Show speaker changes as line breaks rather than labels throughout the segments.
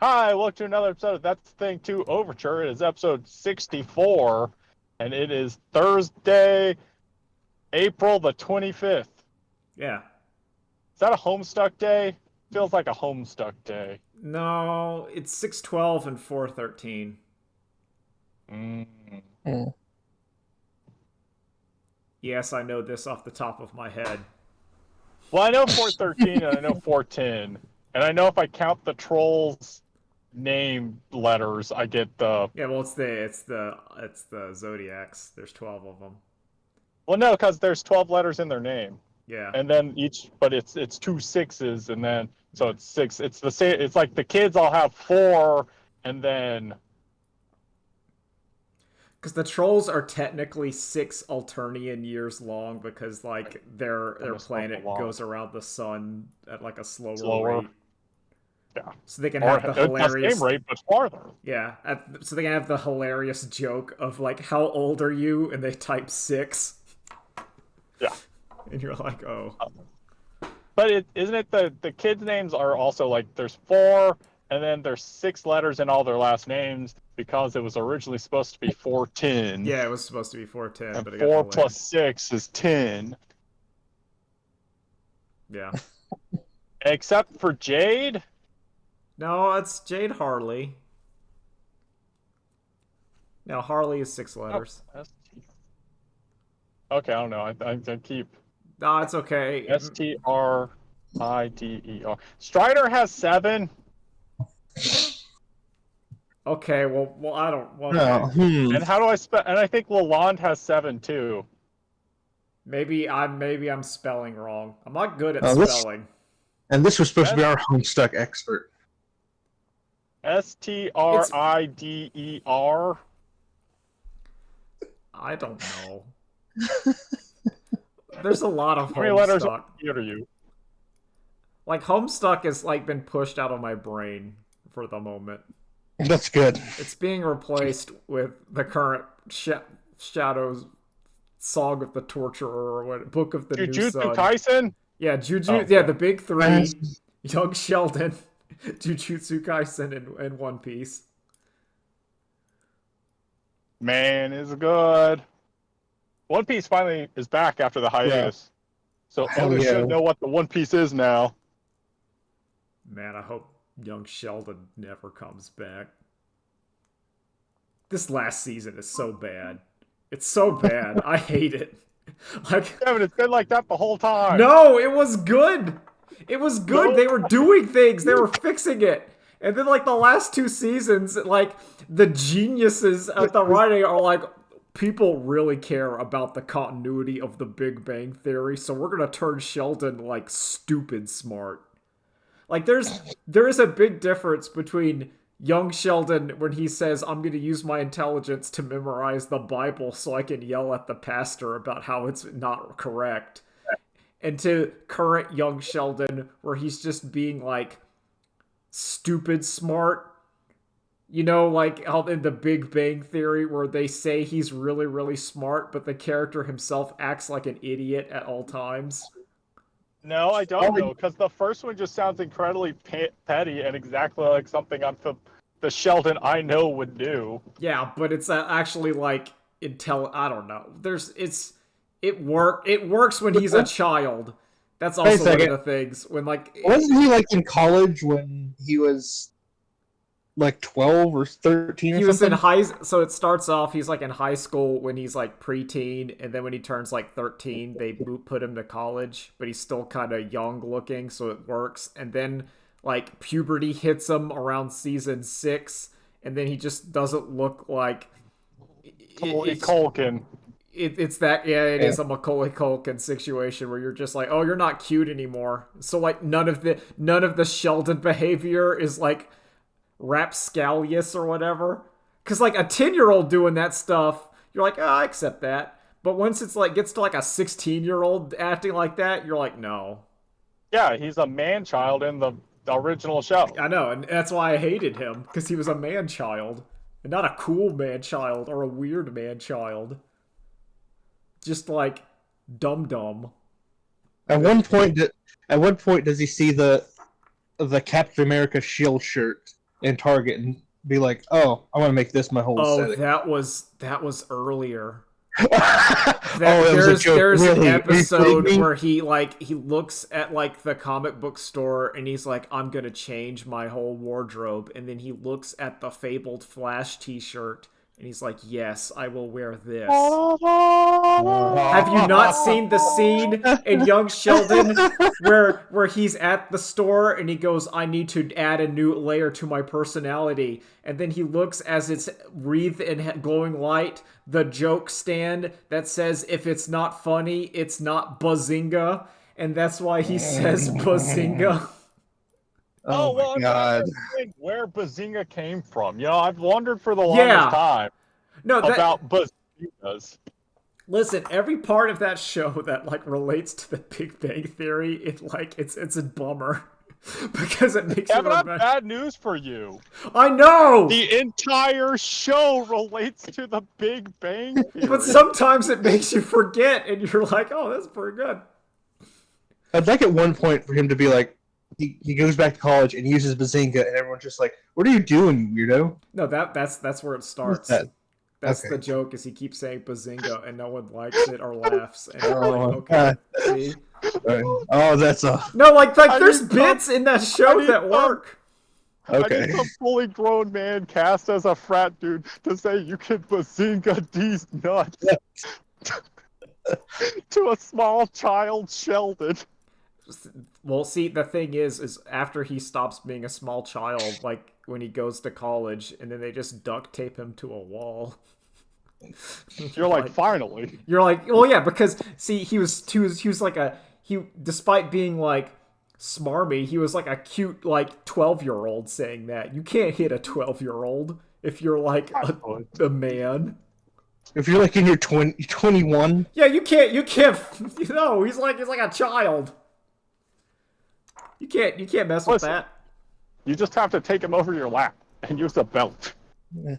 Hi, welcome to another episode of That's the Thing 2 Overture. It is episode 64, and it is Thursday, April the 25th.
Yeah.
Is that a Homestuck day? Feels like a Homestuck day.
No, it's 6/12 and 4/13.
Mm.
Mm.
Yes, I know this off the top of my head.
Well, I know 413 and I know 410. And I know if I count the trolls' name letters, I get the...
Yeah, well, it's the zodiacs. There's 12 of them.
Well, no, because there's 12 letters in their name.
Yeah.
And then but it's two sixes, and then so it's six. It's the same. It's like the kids all have four, and then
Because the trolls are technically 6 Alternian years long because like their planet goes around the sun at like a slower rate.
Yeah.
So they can have the hilarious
same rate but farther.
Yeah. So they can have the hilarious joke of like, how old are you? And they type 6.
Yeah.
And you're like, oh.
But isn't it the kids' names are also like there's 4, and then there's 6 letters in all their last names because it was originally supposed to be 410.
Yeah, it was supposed to be 410,
and
but it
4
got delayed.
plus 6 is 10.
Yeah.
Except for Jade.
No, it's Jade Harley. Now Harley is 6 letters.
Oh, okay, I don't know. I keep.
No, it's okay.
Strider. Strider has 7.
Okay, well, I don't. Well,
No.
And how do I spell? And I think Lalonde has 7 too.
maybe I'm spelling wrong. I'm not good at
This-
spelling.
And this was supposed to be our Homestuck expert.
Strider.
I don't know. There's a lot of
How many letters
Homestuck.
are you?
Like Homestuck has like been pushed out of my brain for the moment.
That's good.
It's being replaced with the current Shadows Song of the Torturer or what? Book of the New
Jujutsu
Sun.
Kaisen?
Yeah,
Oh,
yeah, the big 3. Young Sheldon, Jujutsu Kaisen, and One Piece.
Man, is good. One Piece finally is back after the hiatus. So others should know what the One Piece is now.
Man, I hope Young Sheldon never comes back. This last season is so bad. It's so bad. I hate it. Like,
Kevin, it's been like that the whole time.
no, it was good. It was good.
No.
They were doing things. They were fixing it. And then, like, the last 2 seasons, like, the geniuses at the writing are like, people really care about the continuity of the Big Bang Theory, so we're gonna turn Sheldon, like, stupid smart. Like, there is a big difference between young Sheldon when he says, I'm going to use my intelligence to memorize the Bible so I can yell at the pastor about how it's not correct, and to current young Sheldon where he's just being, like, stupid smart. You know, like how in the Big Bang Theory where they say he's really, really smart, but the character himself acts like an idiot at all times.
No, I don't know, because the first one just sounds incredibly petty and exactly like something the Sheldon I know would do.
Yeah, but it's actually like I don't know. It works when he's a child. That's also one of the things when like
Wasn't he like in college when he was like 12 or 13 or
he was in
something?
so it starts off he's like in high school when he's like preteen, and then when he turns like 13 they put him to college, but he's still kind of young looking, so it works. And then like puberty hits him around season 6, and then he just doesn't look like
Culkin.
It's that, yeah, it is a Macaulay Culkin situation where you're just like, oh, you're not cute anymore. So like none of the Sheldon behavior is like rapscallious or whatever. Because like a 10-year-old doing that stuff, you're like, oh, I accept that. But once it's like gets to like a 16-year-old acting like that, you're like, no.
Yeah, he's a man-child in the original show.
I know, and that's why I hated him, because he was a man-child. And not a cool man-child or a weird man-child. Just like dumb.
At one point, does he see the Captain America shield shirt in Target and be like, "Oh, I want to make this my whole
Oh,
aesthetic."
that was earlier.
Oh, that was a joke.
There's
Really?
an
Are you kidding
episode
me?
where he looks at like the comic book store and he's like, I'm gonna change my whole wardrobe, and then he looks at the fabled Flash t-shirt and he's like, yes, I will wear this. Have you not seen the scene in Young Sheldon where he's at the store and he goes, I need to add a new layer to my personality, and then he looks as it's wreathed in glowing light, the joke stand that says, if it's not funny, it's not Bazinga, and that's why he says Bazinga.
Oh
well,
my
I'm
god.
trying to think where Bazinga came from. You know, I've wondered for the longest
Yeah.
time
No, that
about Bazingas.
listen, every part of that show that like relates to the Big Bang Theory, it's a bummer. Because it makes
Kevin,
you
I have
remember.
bad news for you.
I know!
The entire show relates to the Big Bang Theory.
But sometimes it makes you forget, and you're like, oh, that's pretty good.
I'd like at one point for him to be like, he goes back to college and uses Bazinga, and everyone's just like, "What are you doing, weirdo?"
No, that's where it starts.
That?
That's
Okay.
the joke, is he keeps saying Bazinga, and no one likes it or laughs. And you're
Oh,
like, okay, see?
Oh, that's a
No, like
I
there's
need
bits in that show
need
that
some-
work.
I
okay.
need some fully grown man cast as a frat dude to say you can Bazinga these nuts to a small child Sheldon.
Well, see, the thing is after he stops being a small child, like when he goes to college, and then they just duct tape him to a wall.
You're like, finally.
You're like, well, yeah, because see, he was like despite being like smarmy, he was like a cute like 12-year-old saying that. You can't hit a 12-year-old if you're like a man.
If you're like in your 21,
Yeah, you can't. No, he's like a child. You can't mess with
Listen.
that.
You just have to take him over your lap and use a belt.
And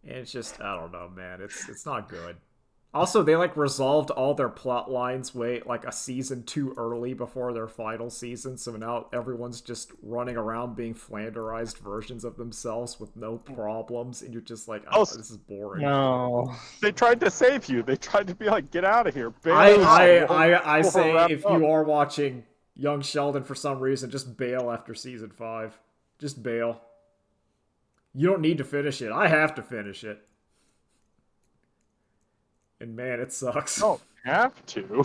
it's just, I don't know, man. It's not good. Also, they like resolved all their plot lines like a season too early before their final season, so now everyone's just running around being Flanderized versions of themselves with no problems, and you're just like, oh, this is boring.
no.
They tried to save you. They tried to be like, get out of here. Bail
I
out.
say
Wrap
if
up.
you are watching Young Sheldon for some reason, just bail after season 5. Just bail. You don't need to finish it. I have to finish it. And man, it sucks.
You don't have to.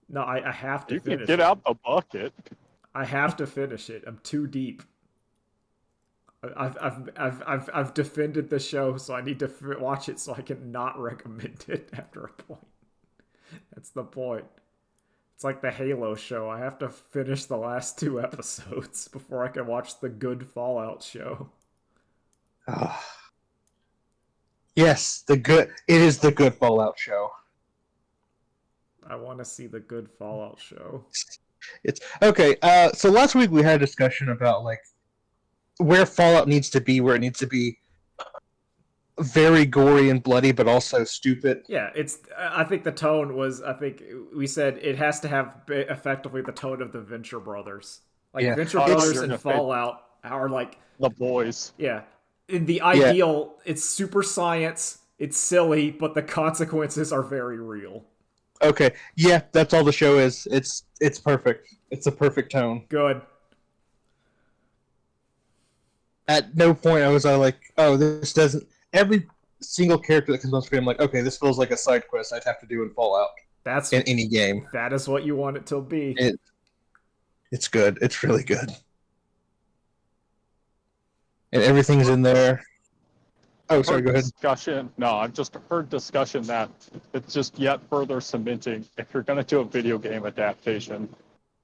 No, I have to
You
finish
can get
it.
out the bucket.
I have to finish it. I'm too deep. I've defended the show, so I need to watch it so I can not recommend it after a point. That's the point. It's like the Halo show. I have to finish the last 2 episodes before I can watch the good Fallout show.
Yes, it is the good Fallout show.
I want to see the good Fallout show.
It's okay. So last week we had a discussion about like where Fallout needs to be, where it needs to be very gory and bloody, but also stupid.
Yeah, I think the tone was. I think we said it has to have effectively the tone of the Venture Brothers. Like
Yeah.
Venture
Oh,
Brothers
you're
and
gonna say-
Fallout are like,
The boys.
yeah. In the ideal, it's super science. It's silly, but the consequences are very real.
Okay, yeah, that's all the show is. It's perfect. It's a perfect tone.
Good.
At no point I was like, oh, this doesn't. Every single character that comes on screen, I'm like, okay, this feels like a side quest I'd have to do in Fallout
That's
in any game.
that is what you want it to be.
It's good. It's really good. And everything's in there. Oh, sorry, go ahead.
Discussion. No, I've just heard discussion that it's just yet further cementing. If you're going to do a video game adaptation,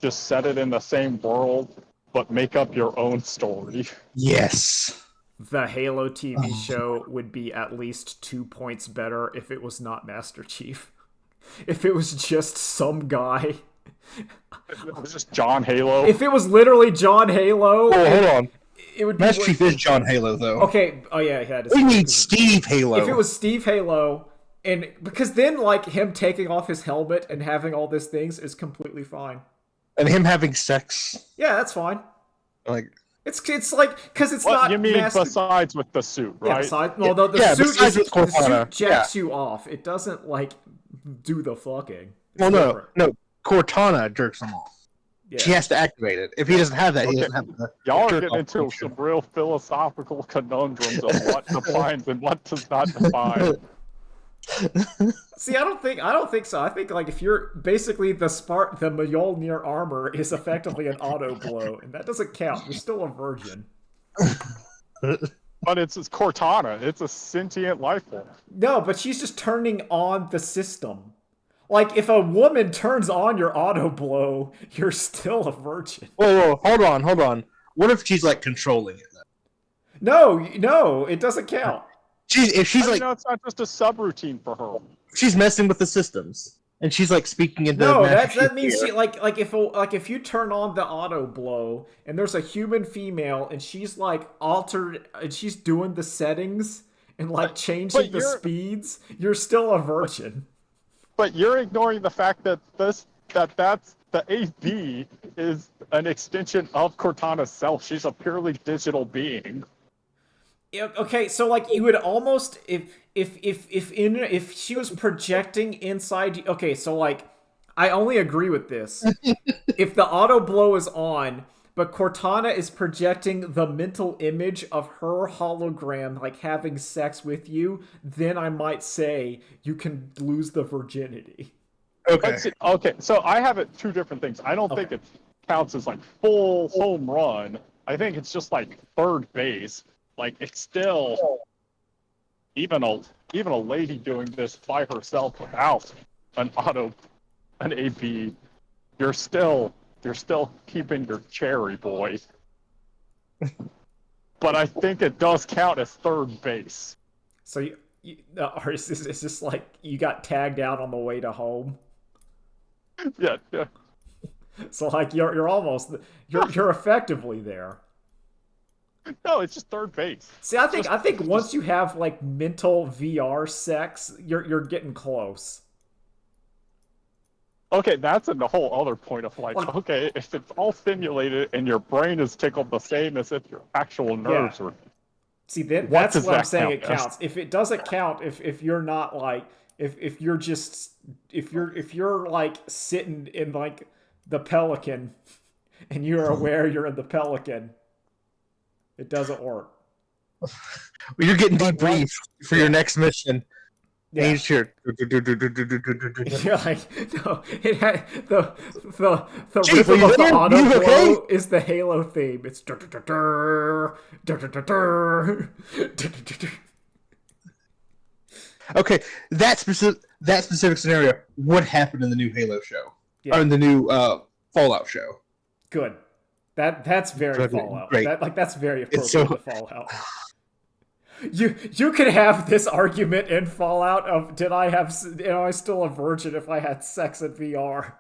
just set it in the same world, but make up your own story.
Yes.
The Halo TV show would be at least 2 points better if it was not Master Chief. If it was just some guy.
It was just John Halo.
If it was literally John Halo,
Oh, hold on.
it would be
Master Chief is John Halo, though.
Okay. Oh yeah, yeah.
We need Steve Halo.
If it was Steve Halo, and because then like him taking off his helmet and having all these things is completely fine.
And him having sex.
Yeah, that's fine.
Like,
It's like because it's
What
not
you mean
master.
besides with the suit,
Yeah,
right?
besides, no, the
Yeah,
suit
besides
is
with
the
Cortana,
suit jacks you off. It doesn't like do the fucking. It's
Well, no,
different.
no. Cortana jerks him off. She
Yeah.
has to activate it. If he doesn't have that, he
Okay.
doesn't have the
Y'all are
jerk
getting
off
into
function.
some real philosophical conundrums of what defines and what does not define.
See, I don't think so. I think like if you're basically the Mjolnir armor is effectively an auto blow, and that doesn't count. You're still a virgin.
But it's Cortana. It's a sentient life form.
No, but she's just turning on the system. Like if a woman turns on your auto blow, you're still a virgin.
Whoa, hold on. What if she's like controlling it? Then?
No, it doesn't count.
If she's like,
no, it's not just a subroutine for her.
she's messing with the systems, and she's like speaking into.
No,
Master
that means
Chief
she like if you turn on the auto blow and there's a human female and she's like altered and she's doing the settings and like changing the speeds, you're still a virgin.
But you're ignoring the fact that that's the AV is an extension of Cortana's self. She's a purely digital being.
Okay, so like you would almost if she was projecting inside. Okay, so like I only agree with this if the auto blow is on, but Cortana is projecting the mental image of her hologram like having sex with you, then I might say you can lose the virginity.
Okay.
Okay, so I have it two different things. I don't think it counts as like full home run. I think it's just like third base. Like it's still even a lady doing this by herself without an AP, you're still keeping your cherry, boy. But I think it does count as third base.
So or is this like you got tagged out on the way to home?
Yeah.
So like you're almost you're effectively there.
No, it's just third base.
See, I think once you have like mental VR sex, you're getting close.
Okay, that's a whole other point of like, okay, if it's all simulated and your brain is tickled the same as if your actual nerves are.
See, that's what I'm saying. It counts. If it doesn't count, if you're not like if you're just if you're like sitting in like the Pelican and you're aware you're in the Pelican, it doesn't work.
Well, you're getting debriefed for your next mission.
Yeah.
And you're
Yeah, like no, it had the
Chief,
rhythm of the auto blow
okay?
is the Halo theme. It's
Okay, that specific scenario would happen in the new Halo show, or in the new Fallout show.
Good. That's very Fallout.
Great.
That's very appropriate to Fallout. You could have this argument in Fallout of am I still a virgin if I had sex in VR?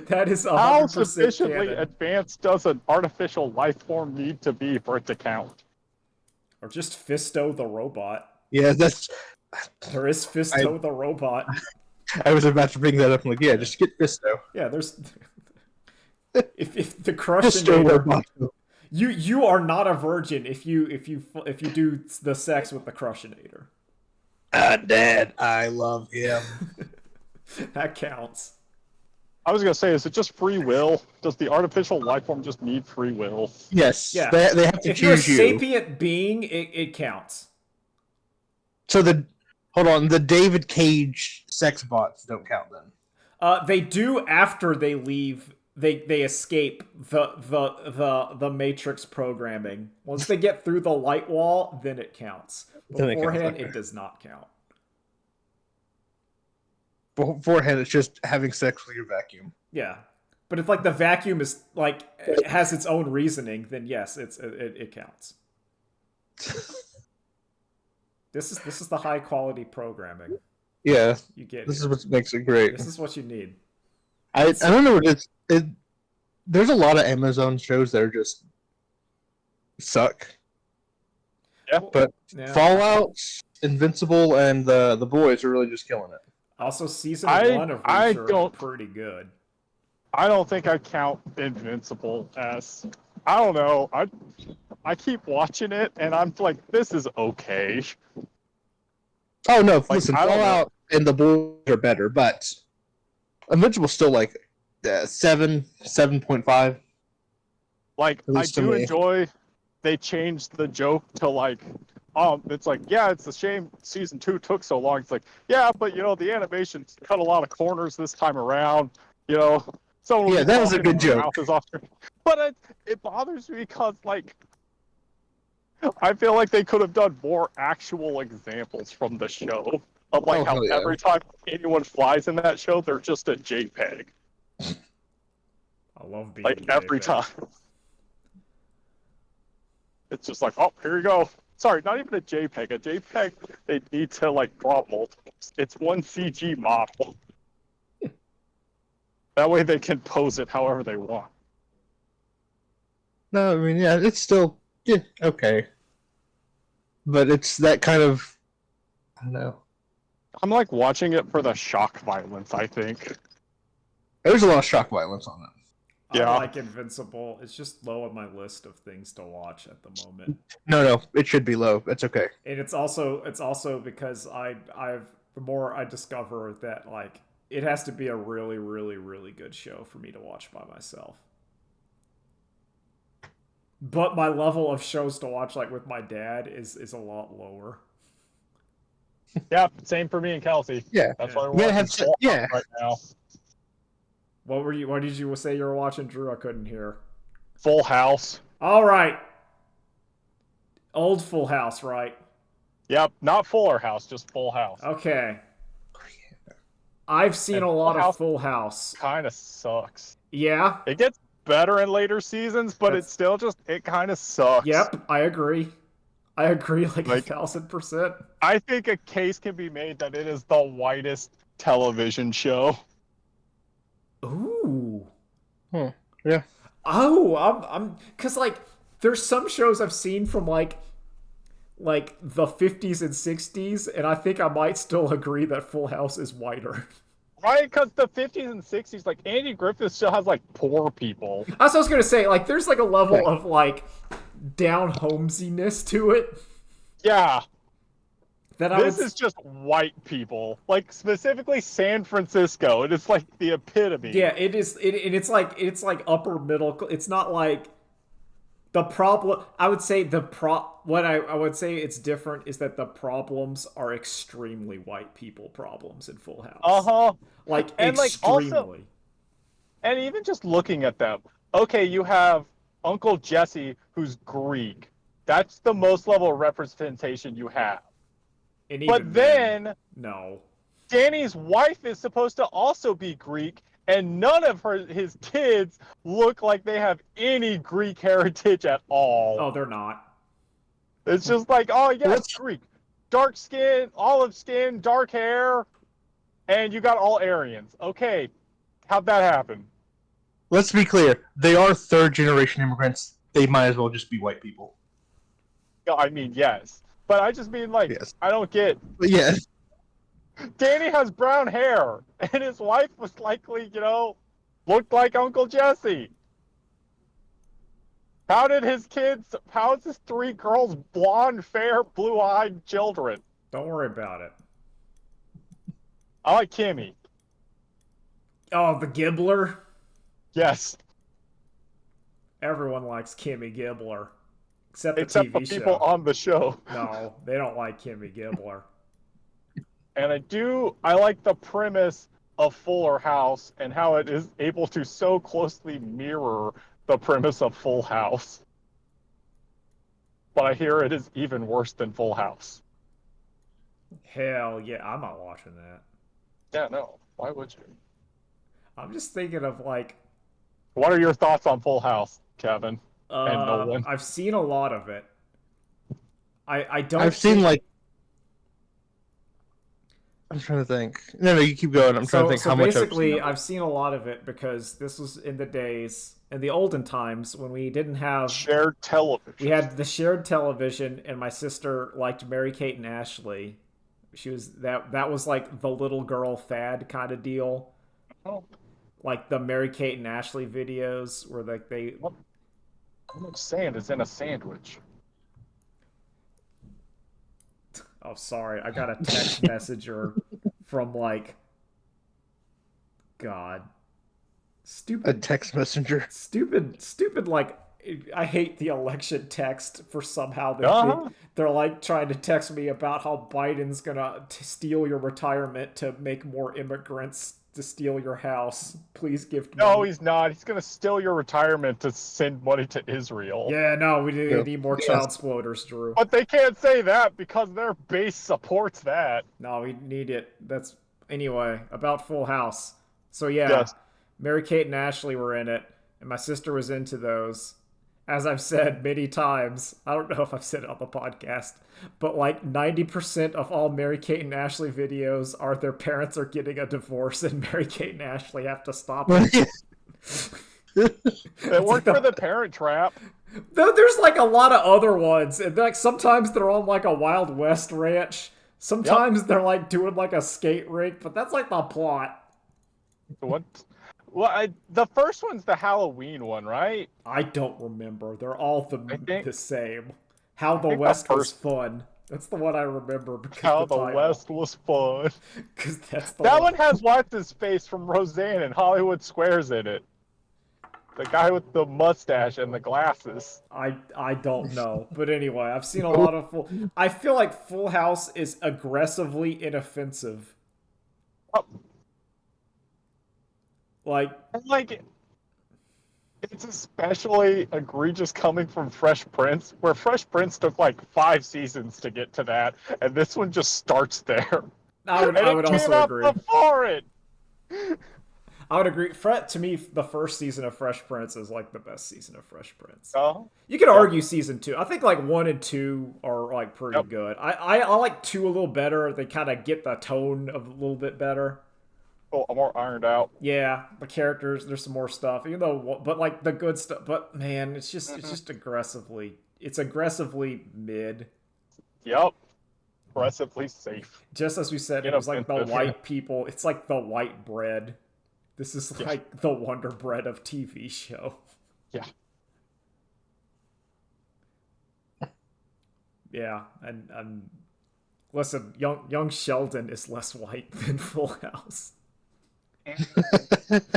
That is 100%
How sufficiently
canon.
advanced does an artificial life form need to be for it to count?
Or just Fisto the robot.
Yeah,
There is Fisto the robot.
I was about to bring that up. I'm like, yeah, just get Fisto.
Yeah, there's if the Crushinator. You are not a virgin if you do the sex with the Crushinator.
Dad, I love him.
That counts.
I was gonna say, is it just free will? Does the artificial life form just need free will?
Yes.
Yeah.
They have to
if you're a
choose you.
sapient being, it counts.
So hold on, the David Cage sex bots don't count then.
They do after they leave. They escape the Matrix programming. Once they get through the light wall, then it counts. Beforehand, it does not count.
Beforehand, it's just having sex with your vacuum.
Yeah, but if like the vacuum is like has its own reasoning, then yes, it counts. This is the high quality programming.
Yeah,
you get.
This is what makes it great.
This is what you need.
I don't know what it's. There's a lot of Amazon shows that are just suck.
Yeah,
but Fallout, Invincible, and the Boys are really just killing it.
Also, season 1 of Overture is pretty good.
I don't think I count Invincible as. I don't know. I keep watching it, and I'm like, this is okay.
Oh no!
Like,
Listen,
I don't know.
Fallout and the Boys are better, but Invincible's still like 7.5.
Like,
At
I
least to
do
me.
enjoy they changed the joke to like, it's like, yeah, it's a shame season 2 took so long. It's like, yeah, but you know, the animation cut a lot of corners this time around. You know, someone will
Yeah,
be
that was a
talking and
good
their
joke.
mouth is off. But it bothers me because like, I feel like they could have done more actual examples from the show of like
Oh
how
hell yeah!
every time anyone flies in that show, they're just a JPEG.
I love being
Like every
JPEG.
time. It's just like, oh, here you go. Sorry, not even a JPEG. A JPEG, they need to like draw multiples. It's one CG model. That way they can pose it however they want.
No, I mean, yeah, it's still okay, but it's that kind of I don't know.
I'm like watching it for the shock violence, I think.
There's a lot of shock violence on it.
I
Yeah.
like Invincible. It's just low on my list of things to watch at the moment.
No, it should be low. That's okay.
And it's also because I've the more I discover that like it has to be a really, really, really good show for me to watch by myself. But my level of shows to watch like with my dad is a lot lower.
Yeah, same for me and Kelsey.
Yeah,
That's
Yeah.
why
you
we're
gotta
watching
have
Full House
yeah.
right now.
What did you say you were watching, Drew? I couldn't hear.
Full House.
All right. Old Full House, right?
Yep, not Fuller House, just Full House.
Okay. I've seen
And
a
Full
lot of
House
Full House.
kind of sucks.
Yeah.
It gets better in later seasons, but
That's-
it's still just, it kind of sucks.
Yep, I agree. I agree like
Like,
1,000%.
I think a case can be made that it is the whitest television show.
Ooh.
Yeah.
Oh, I'm cuz like there's some shows I've seen from like the 50s and 60s and I think I might still agree that Full House is whiter.
Right? Because the 50s and 60s, like, Andy Griffith still has, like, poor people.
That's what I was going to say, like there's like a level
Right.
of like down homesiness to it
Yeah.
that I
This
would
is just white people. Like, specifically San Francisco. It is, like, the epitome.
Yeah, it is it's like upper middle. It's not like the problem. I would say what I would say it's different is that the problems are extremely white people problems in Full House.
Uh-huh.
Like
And, like,
extremely.
also, and even just looking at them, okay, you have Uncle Jesse, who's Greek. That's the most level of representation you have.
And even
But then
no.
Danny's wife is supposed to also be Greek, and none of his kids look like they have any Greek heritage at all.
Oh, they're not.
It's just like, oh yeah,
Well,
it's Greek. Dark skin, olive skin, dark hair, and you got all Aryans. Okay, how'd that happen?
Let's be clear. They are third generation immigrants. They might as well just be white people.
I mean, yes. But I just mean, like,
Yes.
I don't get.
But yeah.
Danny has brown hair, and his wife was likely, looked like Uncle Jesse. How is his 3 girls blonde, fair, blue-eyed children?
Don't worry about it.
I like Kimmy.
Oh, the Gibbler.
Yes.
Everyone likes Kimmy Gibbler, except the
Except
TV
the people
show.
on the show.
No, they don't like Kimmy Gibbler.
And I like the premise of Fuller House and how it is able to so closely mirror the premise of Full House. But I hear it is even worse than Full House.
Hell yeah, I'm not watching that.
Yeah, no. Why would you?
I'm just thinking of like
What are your thoughts on Full House, Kevin? And Nolan?
I've seen a lot of it. I don't.
I've seen like. I'm trying to think. No, you keep going. I'm trying to think how much.
Basically, I've seen a lot of it because this was in the olden times when we didn't have
Shared television.
We had the shared television, and my sister liked Mary Kate and Ashley. She was that was like the little girl fad kind of deal.
Oh.
Like the Mary Kate and Ashley videos where like they
How much sand is in a sandwich?
Oh, sorry. I got a text messenger from like God.
A
Stupid,
text messenger.
stupid. Like, I hate the election text for somehow they think
Uh-huh.
they're like trying to text me about how Biden's gonna steal your retirement to make more immigrants to steal your house. Please give
No,
money.
he's not. He's gonna steal your retirement to send money to Israel.
Yeah, no, we
Yeah.
need more
Yes.
child sploders, Drew.
But they can't say that because their base supports that.
No, we need it. That's anyway about Full House. So yeah,
Yes.
Mary Kate and Ashley were in it, and my sister was into those. As I've said many times, I don't know if I've said it on the podcast, but like 90% of all Mary Kate and Ashley videos are their parents are getting a divorce, and Mary Kate and Ashley have to stop it.
It
It's like
worked for the Parent Trap.
there's like a lot of other ones, and like sometimes they're on like a Wild West ranch. Sometimes they're like doing like a skate rink, but that's like the plot.
What? Well, the first one's the Halloween one, right?
I don't remember. They're all
I think
the same. How
I
the
think the
West was
first
fun. That's the one I remember because
How
the
the
title.
West was fun.
Because that's the
That one has what's his face from Roseanne and Hollywood Squares in it. The guy with the mustache and the glasses.
I don't know, but anyway, I've seen a lot of full. I feel like Full House is aggressively inoffensive.
Oh,
Like,
like it's especially egregious coming from Fresh Prince, where Fresh Prince took like 5 seasons to get to that, and this one just starts there. And
I
it
would
came
also
out
agree.
before it.
I would agree. To me, the first season of Fresh Prince is like the best season of Fresh Prince.
Oh,
You could
yep,
argue season two. I think like 1 and 2 are like pretty
yep.
good. I like 2 a little better. They kind of get the tone of a little bit better.
Oh, more ironed out.
Yeah, the characters. There's some more stuff, even though, but like the good stuff. But man, it's
Hmm.
just aggressively. It's aggressively mid.
Yep. Aggressively safe.
Just as we said, it was like the
Inoffensive.
white people. It's like the white bread. This is
Yeah.
like the Wonder Bread of TV show.
Yeah.
Yeah, and listen, young Sheldon is less white than Full House.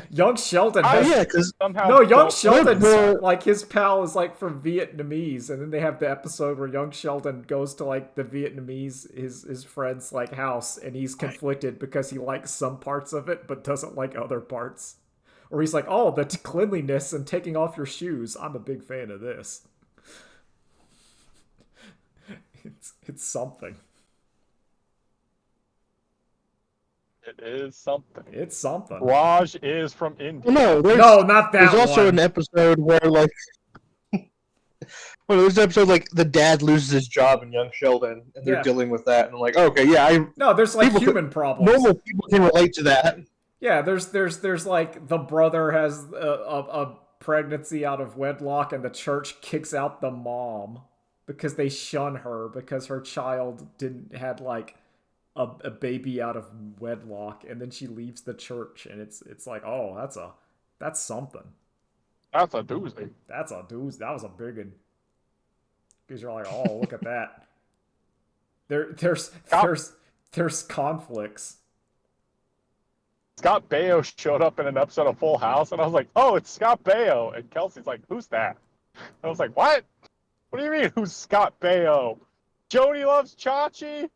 Young Sheldon
Oh
has
yeah, because
Somehow
no young
don't-
Sheldon's
Well-
like his pal is like from Vietnamese, and then they have the episode where young Sheldon goes to like the Vietnamese his friend's like house, and he's conflicted because he likes some parts of it but doesn't like other parts. Or he's like, oh, the cleanliness and taking off your shoes. I'm a big fan of this. It's something.
It is something.
It's something.
Raj is from India.
no,
No, not that
there's also
one.
an episode where like well, there's an episode like the dad loses his job in Young Sheldon, and they're
Yeah.
dealing with that, and I'm like, okay, yeah,
No, there's like
People
human problems.
normal people can relate to that.
Yeah, there's like the brother has a pregnancy out of wedlock, and the church kicks out the mom because they shun her because her child didn't had like a baby out of wedlock, and then she leaves the church, and it's like, oh, that's something.
That's a doozy.
That's a doozy. That was a big one. Because you're like, oh, look at that. There's conflicts.
Scott Baio showed up in an episode of Full House, and I was like, oh, it's Scott Baio. And Kelsey's like, who's that? I was like, what? What do you mean, who's Scott Baio? Jody loves Chachi?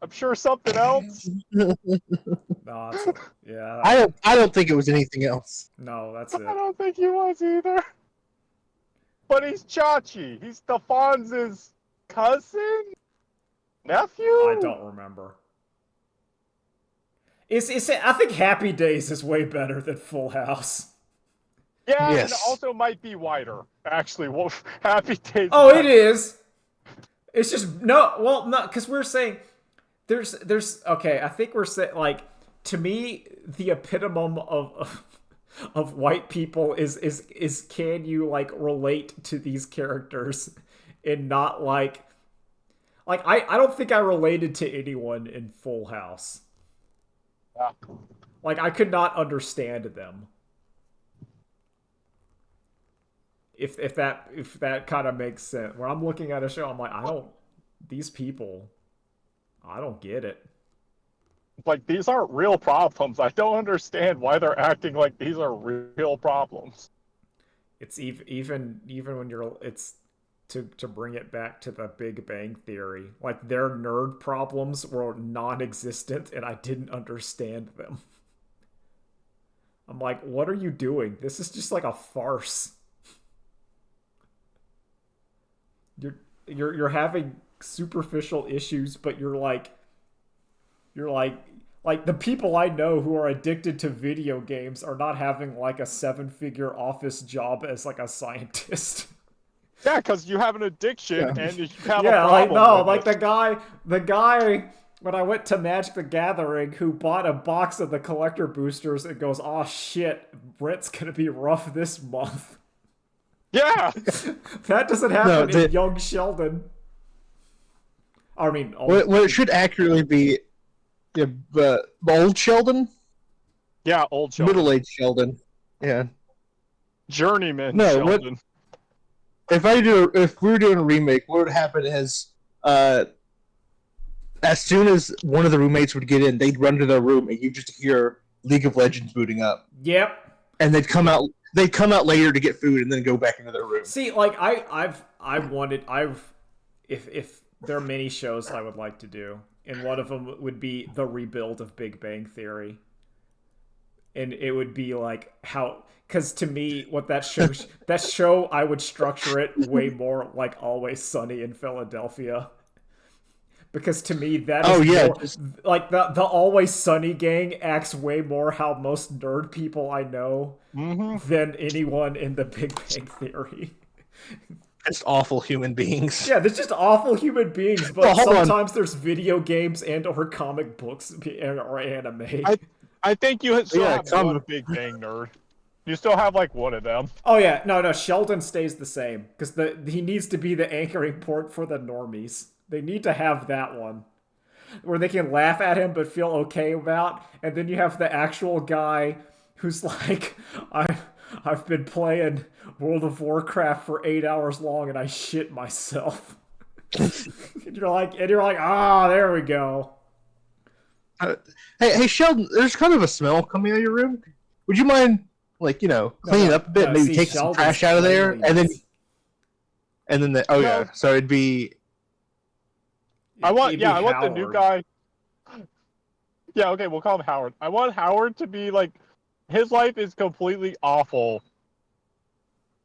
I'm sure something else.
No, that's yeah.
I don't think it was anything else.
No, that's
I
it.
don't think he was either. But he's Chachi. He's Stefan's cousin? Nephew?
I don't remember. I think Happy Days is way better than Full House.
Yeah,
Yes.
and also might be wider. Actually, well, Happy Days.
Oh, it is. It's just no, because we're saying there's okay. I think we're saying like to me the epitome of white people is can you like relate to these characters and not like I don't think I related to anyone in Full House.
Yeah.
Like I could not understand them. if that kind of makes sense. When I'm looking at a show, I'm like, these people, I don't get it.
Like, these aren't real problems. I don't understand why they're acting like these are real problems.
It's even when it's to bring it back to the Big Bang Theory. Like, their nerd problems were non-existent, and I didn't understand them. I'm like, what are you doing? This is just like a farce. You're having superficial issues, but you're like the people I know who are addicted to video games are not having like a 7-figure office job as like a scientist.
Yeah, because you have an addiction and you have a
Yeah, like
problem
no,
with
like
it.
the guy when I went to Magic the Gathering who bought a box of the collector boosters and goes, "Oh shit, rent's gonna be rough this month."
Yeah.
That doesn't happen in young Sheldon. I mean,
what it should accurately be, old Sheldon,
Yeah, old Sheldon.
middle-aged Sheldon. Yeah.
Journeyman
No,
Sheldon.
if we were doing a remake, what would happen is, as soon as one of the roommates would get in, they'd run to their room and you just hear League of Legends booting up.
Yep.
And they'd come out later to get food and then go back into their room.
See, like if there are many shows I would like to do, and one of them would be the rebuild of Big Bang Theory. And it would be like how, because to me, what that show, I would structure it way more like Always Sunny in Philadelphia. Because to me, that is more, like the Always Sunny gang acts way more how most nerd people I know than anyone in the Big Bang Theory.
Just awful human beings.
Yeah, they're just awful human beings, but sometimes there's video games and or comic books or anime.
I think you still have one Big Bang nerd. You still have like one of them.
Oh yeah, no, Sheldon stays the same because he needs to be the anchoring point for the normies. They need to have that one where they can laugh at him but feel okay about, and then you have the actual guy who's like, I've been playing World of Warcraft for 8 hours long and I shit myself. and you're like, there we go.
Hey, Sheldon, there's kind of a smell coming out of your room. Would you mind, cleaning up a bit, maybe take some trash out of there, and then so it'd be.
I want the new guy. Yeah, okay, we'll call him Howard. I want Howard to be like, his life is completely awful,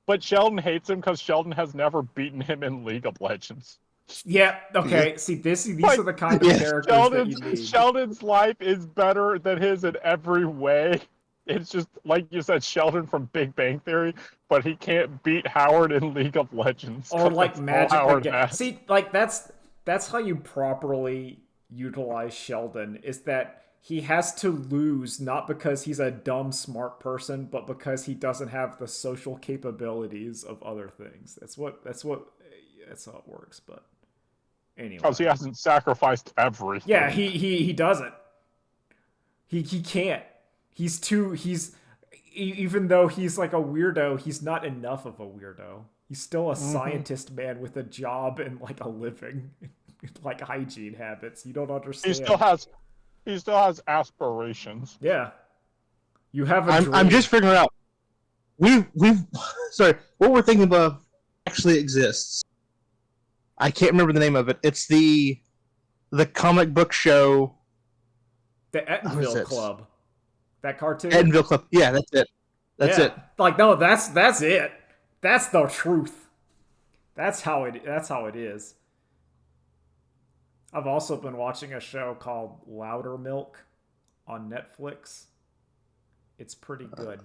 but Sheldon hates him because Sheldon has never beaten him in League of Legends.
Yeah, okay. See, these are the kind of characters that you need.
Sheldon's life is better than his in every way. It's just, like you said, Sheldon from Big Bang Theory, but he can't beat Howard in League of Legends.
Or like Magic again. See, like that's how you properly utilize Sheldon, is that he has to lose not because he's a dumb, smart person, but because he doesn't have the social capabilities of other things. That's how it works, but anyway.
Because he hasn't sacrificed everything.
Yeah, he doesn't. He can't. Even though he's like a weirdo, he's not enough of a weirdo. He's still a scientist man with a job and like a living, like hygiene habits. You don't understand.
He still has aspirations.
Yeah. You have a dream.
I'm just figuring out. Sorry, what we're thinking about actually exists. I can't remember the name of it. It's the comic book show.
The Eatonville Club. That cartoon?
Eatonville Club. Yeah, that's it. That's it.
Like, no, that's it. That's the truth. That's how it is. I've also been watching a show called Louder Milk on Netflix. It's pretty good.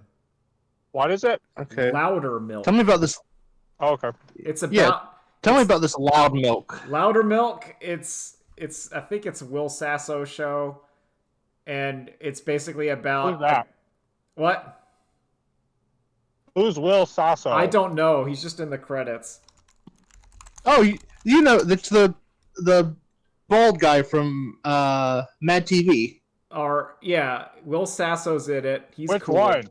What is it?
Okay.
Louder Milk.
Tell me about this.
Oh, okay.
It's about.
Tell me about this Loud Milk.
Louder Milk. It's. I think it's Will Sasso show, and it's basically about.
Who's that?
What?
Who's Will Sasso?
I don't know. He's just in the credits.
Oh, you know, that's the bald guy from Mad TV.
Will Sasso's in it. He's
Which
cool.
one?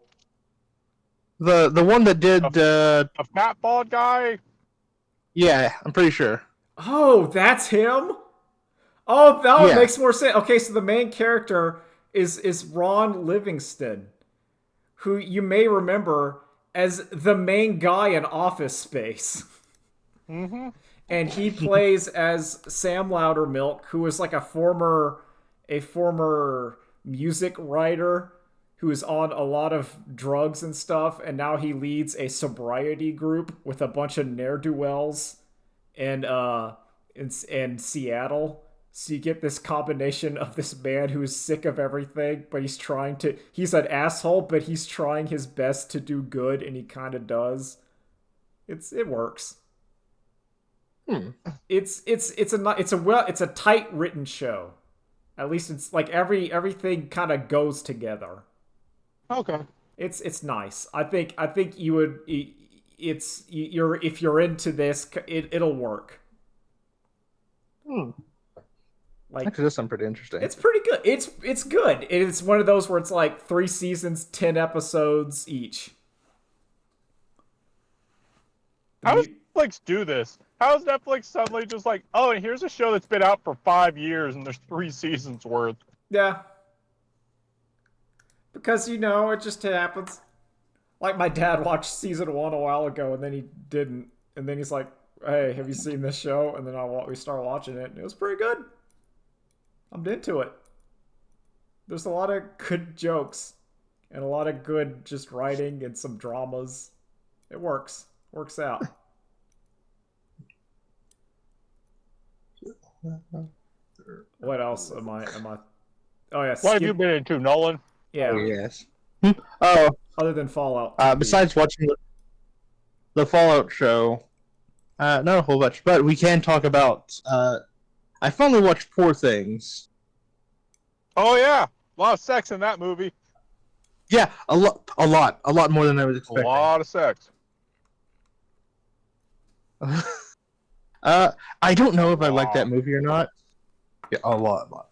The one that did
A fat bald guy.
yeah, I'm pretty sure.
Oh, that's him. Oh, that one
Yeah.
makes more sense. Okay, so the main character is Ron Livingston, who you may remember as the main guy in Office Space.
Mm-hmm.
And he plays as Sam Loudermilk, who is like a former music writer who is on a lot of drugs and stuff, and now he leads a sobriety group with a bunch of ne'er-do-wells in Seattle. So you get this combination of this man who is sick of everything, but he's an asshole, but he's trying his best to do good, and he kind of does. It works. It's a tight written show. At least it's like everything kind of goes together.
Okay.
It's nice. I think you would. If you're into this, it'll work. Like,
Actually, does sound pretty interesting.
it's pretty good. It's good. It's one of those where it's like 3 seasons, 10 episodes each.
How does Netflix do this? How is Netflix suddenly just like, oh, and here's a show that's been out for 5 years and there's 3 seasons worth?
Yeah. Because it just happens. Like my dad watched season 1 a while ago and then he didn't, and then he's like, "Hey, have you seen this show?" And then we started watching it, and it was pretty good. I'm into it. There's a lot of good jokes and a lot of good just writing and some dramas. It works out. What else am I? Oh yeah,
What have you been into, Nolan?
Yeah.
Oh yes. Oh,
Other than Fallout.
besides watching the Fallout show, not a whole bunch, but we can talk about. I finally watched Poor Things.
Oh yeah, a lot of sex in that movie.
Yeah, a lot more than I was
A
expecting.
lot of sex.
I don't know if I like that movie or not. Yeah, a lot.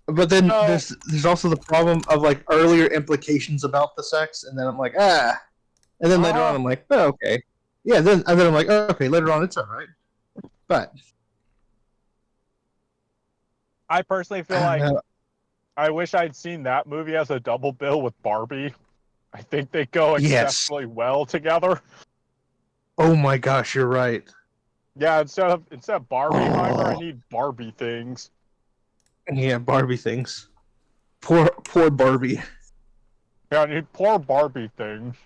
But then
No.
there's also the problem of like earlier implications about the sex, and then I'm like, and then later on I'm like, oh, okay, yeah. And then I'm like, oh, okay, later on it's alright. But
I personally feel
I
like
don't know.
I wish I'd seen that movie as a double bill with Barbie. I think they go
Yes.
exceptionally well together.
Oh my gosh, you're right.
Yeah, instead of Barbieheimer, I
Oh.
need Barbie things.
Yeah, Barbie things. Poor Barbie.
Yeah, I need poor Barbie things.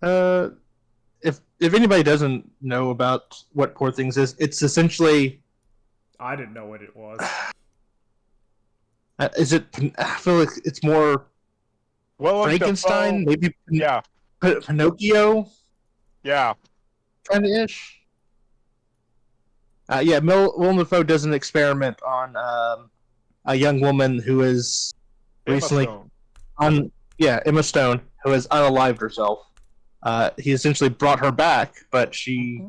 If anybody doesn't know about what Poor Things is, it's essentially.
I didn't know what it was.
Is it? I feel like it's more
Willem
Frankenstein,
Dafoe,
maybe
yeah,
Pinocchio,
yeah.
kind of ish. Yeah, Willem Dafoe does an experiment on a young woman who is
Emma
recently
Stone.
Emma Stone, who has unalived herself. He essentially brought her back, but she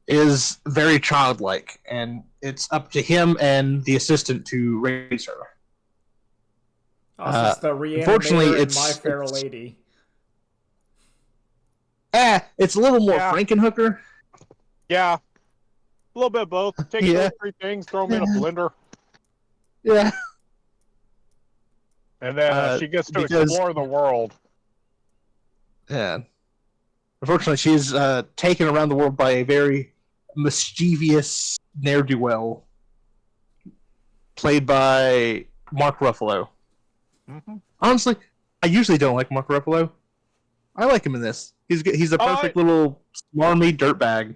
is very childlike, and it's up to him and the assistant to raise her.
Also, it's the
unfortunately,
reanimator in
it's-
My Fair
it's-
Lady.
It's a little more
Yeah.
Frankenhooker.
Yeah, a little bit of both. Take
Yeah.
those 3 things, throw them in a blender,
Yeah.
and then she gets to
because-
explore the world.
Yeah. Unfortunately, she's taken around the world by a very mischievous ne'er-do-well played by Mark Ruffalo.
Mm-hmm.
Honestly, I usually don't like Mark Ruffalo. I like him in this. He's a perfect little smarmy dirtbag.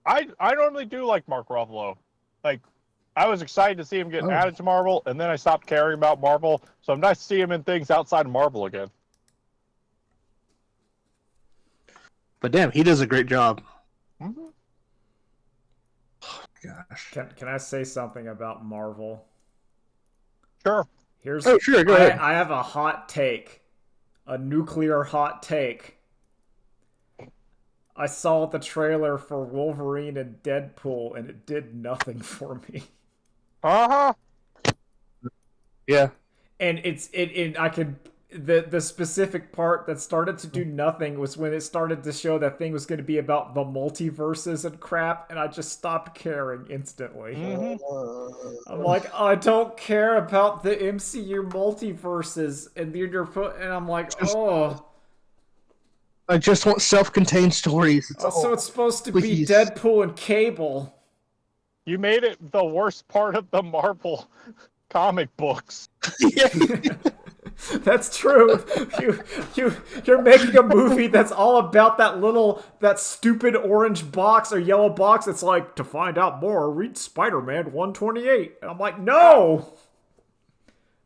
I normally do like Mark Ruffalo. Like, I was excited to see him get added to Marvel, and then I stopped caring about Marvel. So I'm nice to see him in things outside of Marvel again.
But damn, he does a great job.
Mm-hmm.
Gosh.
Can I say something about Marvel?
Sure.
Oh, sure, go ahead.
I have a hot take. A nuclear hot take. I saw the trailer for Wolverine and Deadpool, and it did nothing for me.
Uh-huh.
Yeah.
And I could the specific part that started to do nothing was when it started to show that thing was going to be about the multiverses and crap, and I just stopped caring instantly. I'm like, I don't care about the MCU multiverses, and I'm like, oh.
I just want self-contained stories.
Also, it's supposed to be
please.
Deadpool and Cable.
You made it the worst part of the Marvel comic books.
Yeah.
That's true. You're making a movie that's all about that stupid orange box or yellow box. It's like, to find out more, read Spider-Man 128. And I'm like, no!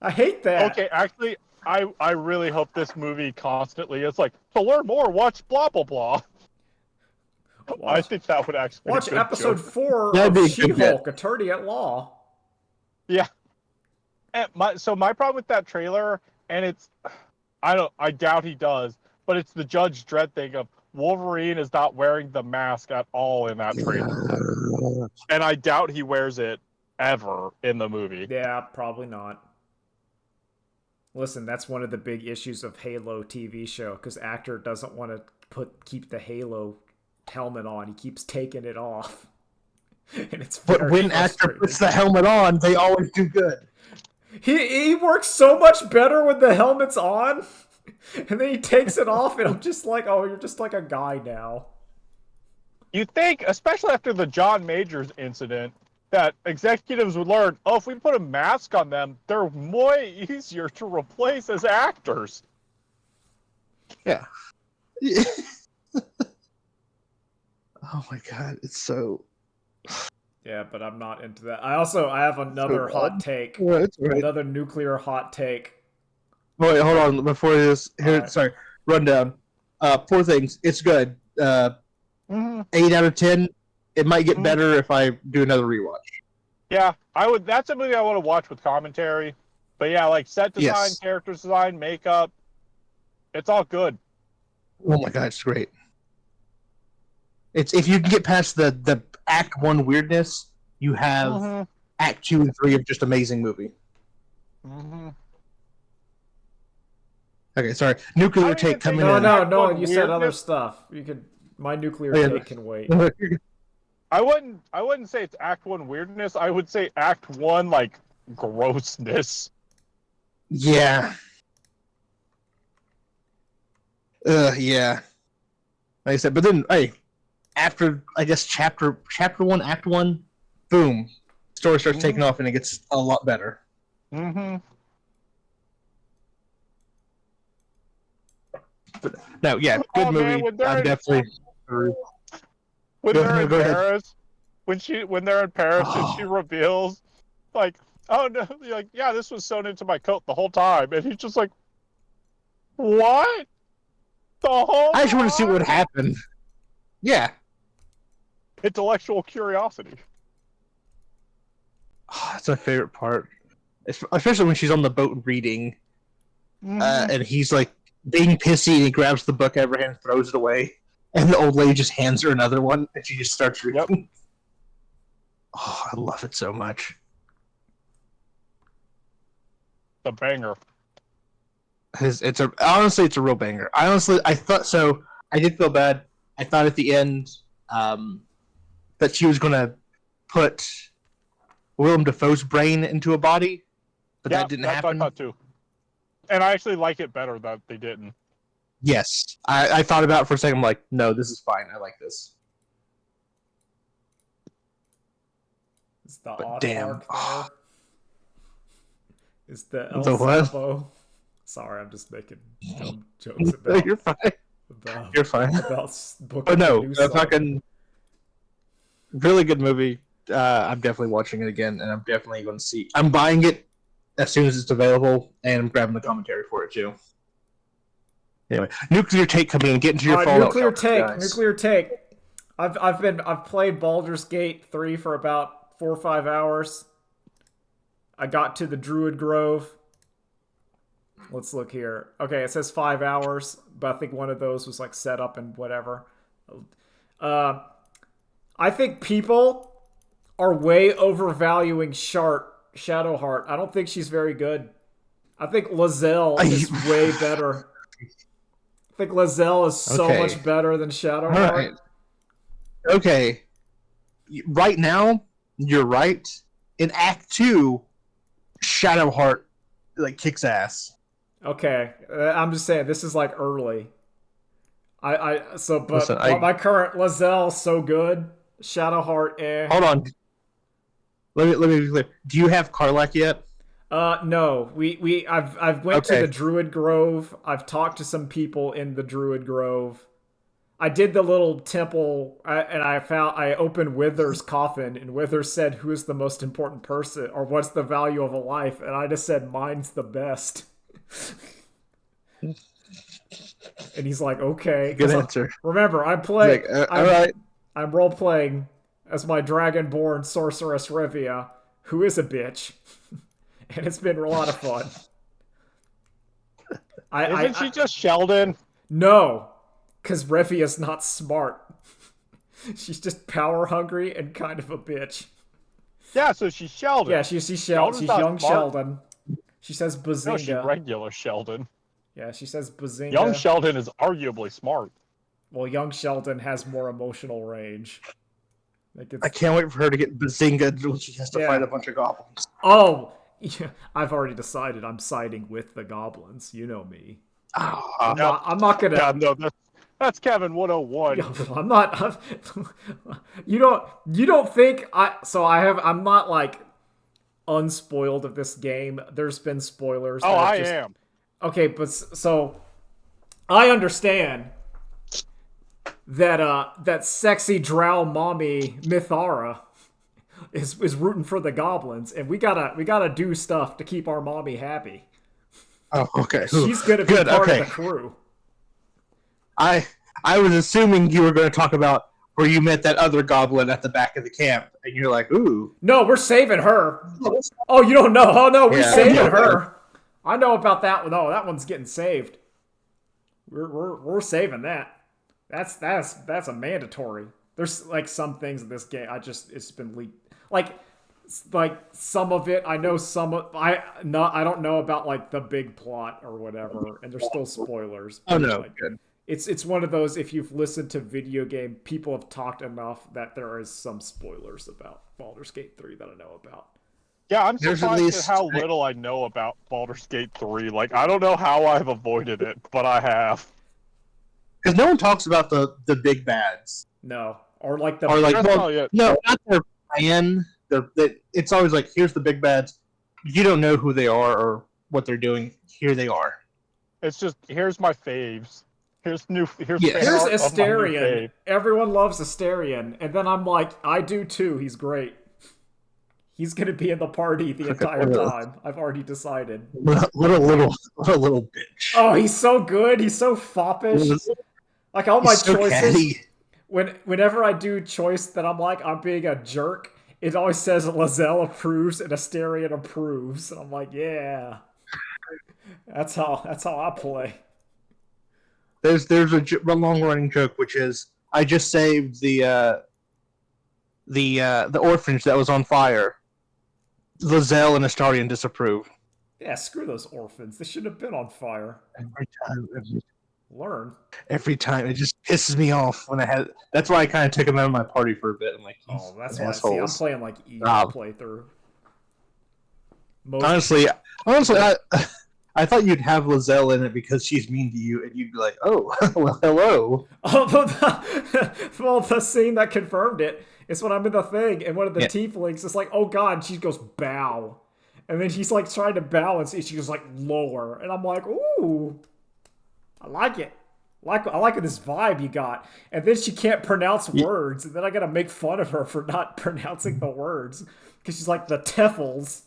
I hate that.
Okay, actually, I really hope this movie constantly is like, to learn more, watch blah blah blah. I think that would actually
watch
be a good
episode
joke.
4
That'd be
of
a good
She-Hulk, Attorney at Law.
Yeah. And my problem with that trailer, and it's, I doubt he does, but it's the Judge Dredd thing of Wolverine is not wearing the mask at all in that trailer, and I doubt he wears it ever in the movie.
Yeah, probably not. Listen, that's one of the big issues of Halo TV show, because actor doesn't want to keep the Halo helmet on. He keeps taking it off. And it's
But when actor puts the helmet on, they always do good.
He works so much better with the helmet's on, and then he takes it off, and I'm just like, oh, you're just like a guy now.
You think, especially after the John Majors incident, that executives would learn, oh, if we put a mask on them, they're way easier to replace as actors.
Yeah. Oh my god, it's so...
Yeah, but I'm not into that. I have another hot take.
Right.
Another nuclear hot take.
Wait, hold on. Before this,
Right.
Sorry, rundown. 4 things. It's good. 8 out of 10. It might get better if I do another rewatch.
Yeah, I would. That's a movie I want to watch with commentary. But yeah, like set design,
Yes.
character design, makeup, it's all good.
Oh my god, it's great. It's if you can get past the Act 1 weirdness, you have Act 2 and 3 of just amazing movie. Okay, sorry. Nuclear take coming in.
No. You said other stuff. You could. My nuclear take can wait.
I wouldn't say it's Act 1 weirdness. I would say Act 1 like grossness.
Yeah. Yeah. Like I said, but then hey, after I guess chapter 1, Act 1, boom, story starts taking off and it gets a lot better. But, no, yeah, good movie.
Man,
I'm definitely.
When
Go
they're
ahead,
in
go ahead.
Paris, when they're in Paris and she reveals, like, oh no, like, yeah, this was sewn into my coat the whole time, and he's just like, what? The whole
I just want to see
time?
what happened. Yeah.
Intellectual curiosity.
That's my favorite part. Especially when she's on the boat reading, and he's like being pissy and he grabs the book out of her hand and throws it away. And the old lady just hands her another one and she just starts reading. Yep. Oh, I love it so much.
The banger.
Honestly, it's a real banger. I thought so. I did feel bad. I thought at the end that she was going to put Willem Dafoe's brain into a body, but that didn't happen.
I thought too. And I actually like it better that they didn't.
Yes. I thought about it for a second. I'm like, no, this is fine. I like this.
Is the
damn.
there? Is the El
The what?
Sapo? Sorry, I'm just making dumb jokes about.
You're fine. You're fine.
About book.
Oh no, a fucking really good movie. I'm definitely watching it again, and I'm definitely going to see. I'm buying it as soon as it's available, and I'm grabbing the commentary for it too. Anyway, nuclear take coming in. Get into your Fallout.
Nuclear take. I've played Baldur's Gate 3 for about 4 or 5 hours. I got to the Druid Grove. Let's look here. Okay, it says 5 hours, but I think one of those was like set up and whatever. I think people are way overvaluing Shadowheart. I don't think she's very good. I think Lozelle is way better. I think Lozelle is so much better than Shadowheart.
All right. Okay. Right now, you're right. In Act 2, Shadowheart like kicks ass.
Okay, I'm just saying this is like early.
Listen,
my current Lazelle's so good. Shadowheart, eh.
Hold on. Let me be clear. Do you have Karlach yet?
No. I've went to the Druid Grove. I've talked to some people in the Druid Grove. I did the little temple, and I opened Wither's coffin, and Wither said, "Who's the most important person, or what's the value of a life?" And I just said, "Mine's the best." And he's like, "Okay."
Good answer.
Remember, I'm playing.
Like, all right.
I'm role playing as my dragonborn sorceress Revia, who is a bitch, and it's been a lot of fun.
Isn't she just Sheldon?
No. Because Revia's not smart. She's just power hungry and kind of a bitch.
Yeah, so she's Sheldon.
Yeah, she's Sheldon. She's young
smart.
Sheldon. She says Bazinga.
No, she's regular Sheldon.
Yeah, she says Bazinga.
Young Sheldon is arguably smart.
Well, young Sheldon has more emotional range. Like
I can't wait for her to get Bazinga when she has to fight a bunch of goblins.
Oh! Yeah, I've already decided I'm siding with the goblins. You know me. I'm not gonna...
Yeah, no, that's Kevin 101.
I'm not. You don't think I'm not like unspoiled of this game. There's been spoilers.
Oh, I am.
Okay, but so I understand that sexy drow mommy Mithara is rooting for the goblins, and we gotta do stuff to keep our mommy happy.
Oh, okay.
She's gonna be part of the crew.
I was assuming you were going to talk about where you met that other goblin at the back of the camp, and you're like, ooh.
No, we're saving her. Oh, you don't know? Oh no, we're saving her. I know about that one. No, that one's getting saved. We're saving that. That's a mandatory. There's like some things in this game it's been leaked. Like some of it I know, I don't know about like the big plot or whatever, and there's still spoilers.
Oh no,
like,
good.
It's one of those, if you've listened to video game, people have talked enough that there is some spoilers about Baldur's Gate 3 that I know about.
Yeah, I'm surprised at how little I know about Baldur's Gate 3. Like, I don't know how I've avoided it, but I have.
Because no one talks about the big bads.
No. Or like the...
Or like, no, not their plan. It's always like, here's the big bads. You don't know who they are or what they're doing. Here they are.
It's just, here's my faves. Here's
Asterion. Everyone loves Asterion, and then I'm like, I do too. He's great. He's gonna be in the party the entire time. I've already decided.
What a little bitch.
Oh, he's so good. He's so foppish. Like all my choices. Whenever I do choice that I'm like, I'm being a jerk, it always says Lozelle approves and Asterion approves, and I'm like, yeah. That's how I play.
There's a long running joke, which is I just saved the orphanage that was on fire. Lozelle and Astarion disapprove.
Yeah, screw those orphans. They should have been on fire. Learn.
Every time it just pisses me off when I had. That's why I kind of took him out of my party for a bit. I'm like,
oh, that's why. See, I'm playing like evil playthrough.
Honestly, I thought you'd have Lozelle in it because she's mean to you, and you'd be like, "Oh, well, hello."
Well, the scene that confirmed it is when I'm in the thing, and one of the tieflings is like, "Oh God!" She goes, "Bow," and then he's like trying to bow, and she goes like lower, and I'm like, "Ooh, I like it. I like this vibe you got." And then she can't pronounce words, and then I gotta make fun of her for not pronouncing the words because she's like the Tefls,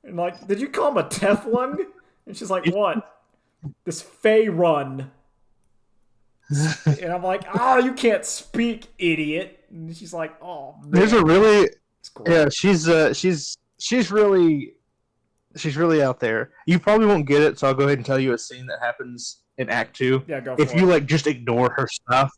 and like, did you call him a Teflung? And she's like, what? This Fey run. And I'm like, oh, you can't speak, idiot. And she's like, oh, man.
There's a really... Yeah, she's really out there. You probably won't get it, so I'll go ahead and tell you a scene that happens in Act 2.
Yeah, go for it.
If you, like, just ignore her stuff.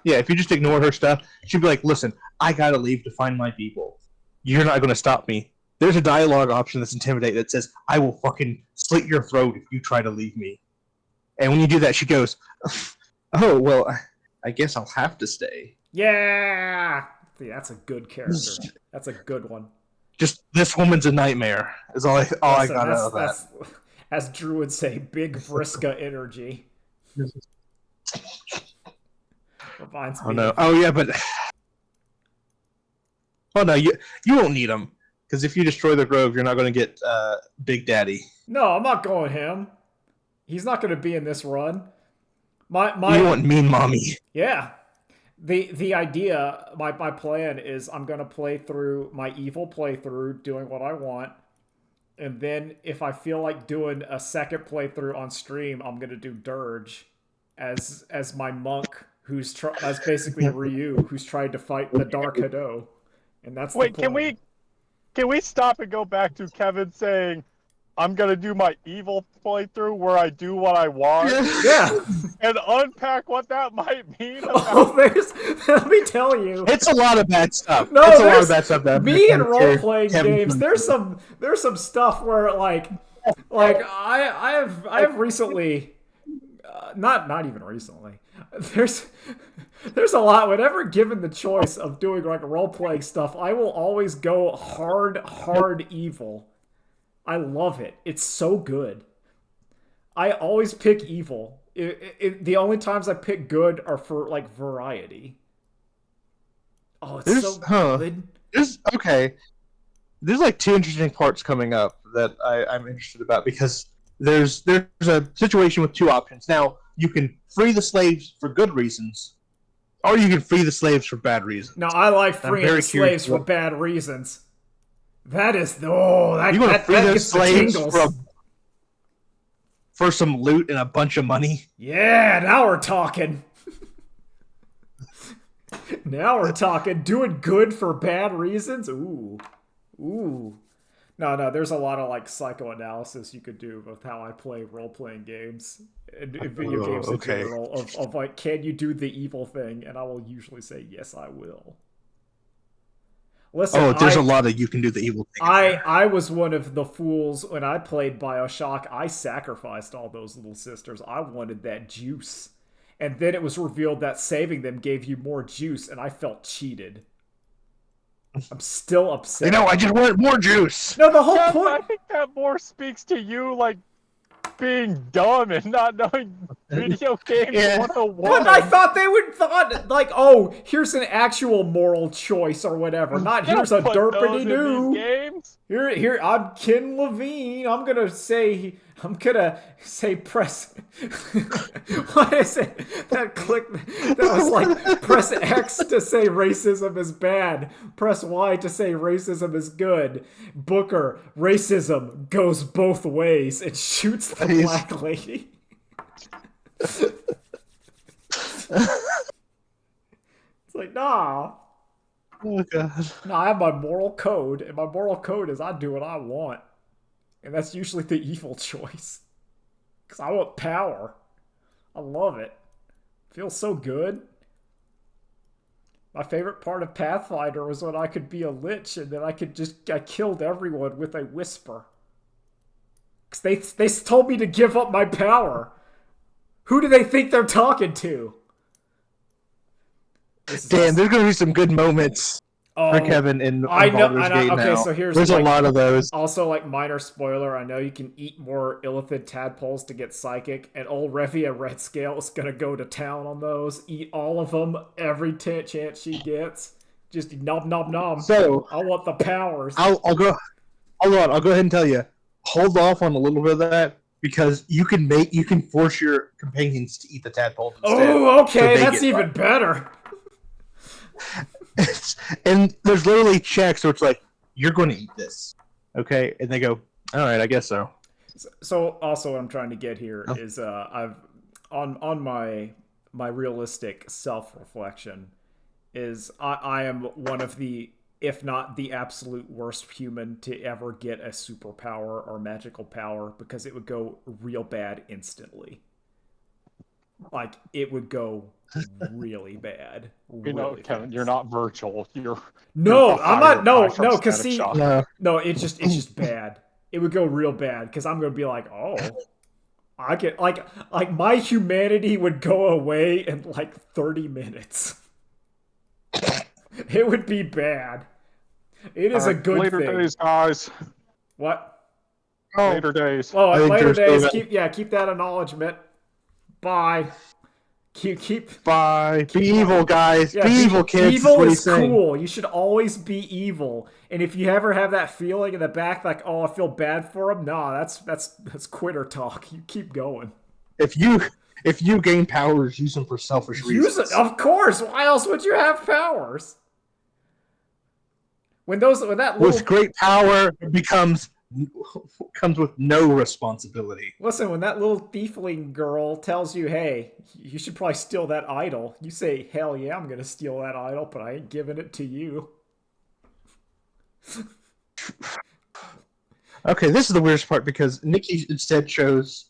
Yeah, if you just ignore her stuff, she'll be like, listen, I gotta leave to find my people. You're not gonna stop me. there's a dialogue option that's Intimidate that says, "I will fucking slit your throat if you try to leave me." And when you do that, she goes, "Oh well, I guess I'll have to stay."
Yeah, that's a good character. That's a good one.
Just this woman's a nightmare. Is all I
Listen,
got out of that.
that's as Drew would say, big Vriska energy. Reminds me.
Oh no! Oh yeah, but oh no, you won't need them because if you destroy the grove, you're not going to get Big Daddy.
No, I'm not going him. He's not going to be in this run. My
You want Mean Mommy?
Yeah. The idea, my plan is I'm going to play through my evil playthrough, doing what I want. And then if I feel like doing a second playthrough on stream, I'm going to do Dirge as my monk, as basically Ryu, who's tried to fight the Dark Hado. And that's
Wait,
the plan.
can we stop and go back to Kevin saying, "I'm gonna do my evil playthrough where I do what I want,"
Yeah.
and unpack what that might mean?
Oh, let me tell you.
It's a lot of bad stuff.
No,
it's a lot of bad stuff.
Me and role playing games. There's some stuff where like I have recently, not even recently. There's a lot. Whenever given the choice of doing like role playing stuff, I will always go hard evil. I love it. It's so good. I always pick evil. The only times I pick good are for like variety. Oh, it's so good.
Okay. There's like two interesting parts coming up that I'm interested about because there's a situation with two options. Now, you can free the slaves for good reasons, or you can free the slaves for bad reasons.
No, I like freeing the slaves for bad reasons. That is that gets the tingles.
For some loot and a bunch of money.
Yeah, now we're talking. Now we're talking. Doing good for bad reasons? Ooh. No, there's a lot of like psychoanalysis you could do with how I play role-playing games and video games in general of like, can you do the evil thing? And I will usually say, yes, I will. Listen,
there's a lot of you can do the evil thing.
I was one of the fools when I played BioShock. I sacrificed all those little sisters. I wanted that juice. And then it was revealed that saving them gave you more juice, and I felt cheated. I'm still upset.
I just wanted more juice.
No, the whole point...
I think that more speaks to you, like, being dumb and not knowing video games 101.
But I thought they would like, oh, here's an actual moral choice or whatever. Not here's a derpity-doo. Here, I'm Ken Levine. I'm gonna say press. What is it? That click. That was like press X to say racism is bad. Press Y to say racism is good. Booker, racism goes both ways. It shoots the black lady. It's like, nah.
Oh god.
No, I have my moral code, and my moral code is I do what I want. And that's usually the evil choice. Because I want power. I love it. Feels so good. My favorite part of Pathfinder was when I could be a lich and then I killed everyone with a whisper. Because they told me to give up my power. Who do they think they're talking to?
Damn, there's going to be some good moments for Kevin in Baldur's Gate now.
So
there's a lot of those.
Also, like, minor spoiler, I know you can eat more illithid tadpoles to get psychic, and old Revia Redscale is going to go to town on those. Eat all of them every chance she gets. Just nom.
So,
I want the powers.
I'll go ahead and tell you. Hold off on a little bit of that. Because you can force your companions to eat the tadpole instead.
Oh, okay, so that's even better.
And there's literally checks where it's like, you're going to eat this, okay? And they go, all right, I guess so.
So also, what I'm trying to get here is I've on my realistic self-reflection is I am one of the, if not the absolute worst human to ever get a superpower or magical power, because it would go real bad instantly. Like, it would go really bad.
You know,
Really
Kevin,
bad.
you're not Virgil. You're
No,
the
I'm
higher
not. No,
guy from
no, because
Static
see,
Shock.
no, it's just bad. It would go real bad because I'm gonna be like, oh, I get like my humanity would go away in like 30 minutes. It would be bad. It is a
Alright,
good
later
thing.
days, guys.
What?
Oh,
Later days.
Oh,
I
at
think
later
there's still
days,
that-
keep that acknowledgement. Bye. Keep.
Bye. Be evil, guys.
Yeah,
be evil, kids.
evil
what
is
he's saying.
cool. You should always be evil. And if you ever have that feeling in the back, like, oh, I feel bad for him, nah, that's quitter talk. You keep going.
If you gain powers, use them for selfish
Use
reasons.
it, of course. Why else would you have powers? When that little
With great power comes with no responsibility.
listen, when that little thiefling girl tells you, hey, you should probably steal that idol, you say, hell yeah, I'm gonna steal that idol, but I ain't giving it to you.
Okay, this is the weirdest part because Nikki instead chose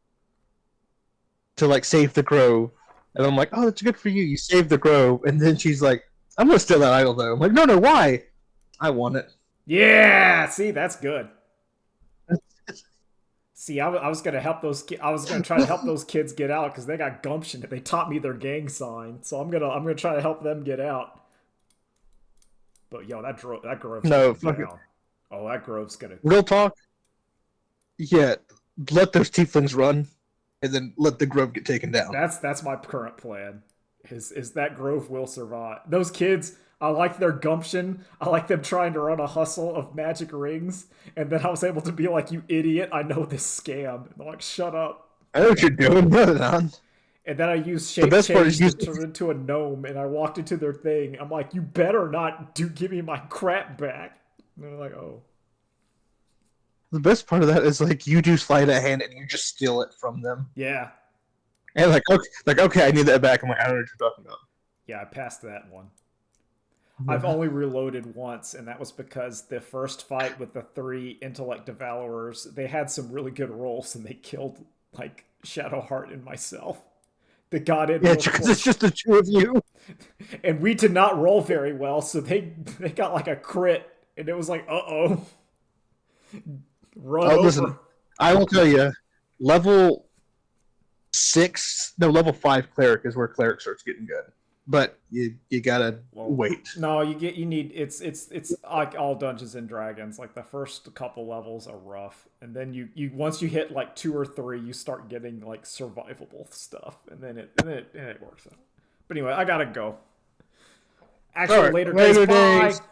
to like save the grove, and I'm like, oh, that's good for you. You saved the grove, and then she's like, I'm gonna steal that idol though. I'm like, no, why? I want it.
Yeah, see, that's good. See, I was gonna help those. I was gonna try to help those kids get out because they got gumption. They taught me their gang sign, so I'm gonna try to help them get out. But yo, that grove's
No,
gonna
fuck it.
down. Oh, that grove's gonna.
Real talk. Yeah, let those tieflings run, and then let the grove get taken down.
That's my current plan. Is that grove will survive? Those kids, I like their gumption. I like them trying to run a hustle of magic rings, and then I was able to be like, "You idiot! I know this scam." And they're like, "Shut up."
I know what you're doing. No, on.
And then I used shape
best part
change
is
to turn into a gnome, and I walked into their thing. I'm like, "You better not give me my crap back." And they're like, "Oh."
The best part of that is like you do sleight of hand and you just steal it from them.
Yeah.
And okay, I need that back. I'm like, I don't know what you're talking about.
Yeah, I passed that one. I've only reloaded once, and that was because the first fight with the 3 intellect devourers, they had some really good rolls, and they killed like Shadowheart and myself. They got in,
Yeah,
real
because
quick.
it's just the two of you.
And we did not roll very well, so they got like a crit, and it was like, uh-oh. Run over.
Listen, I will tell you, level 5 cleric is where cleric starts getting good. But you gotta wait.
No, you need it's like all Dungeons and Dragons. Like the first couple levels are rough, and then you once you hit like 2 or 3, you start getting like survivable stuff, and then it works out. But anyway, I gotta go. Actually,
Right,
later days. Bye.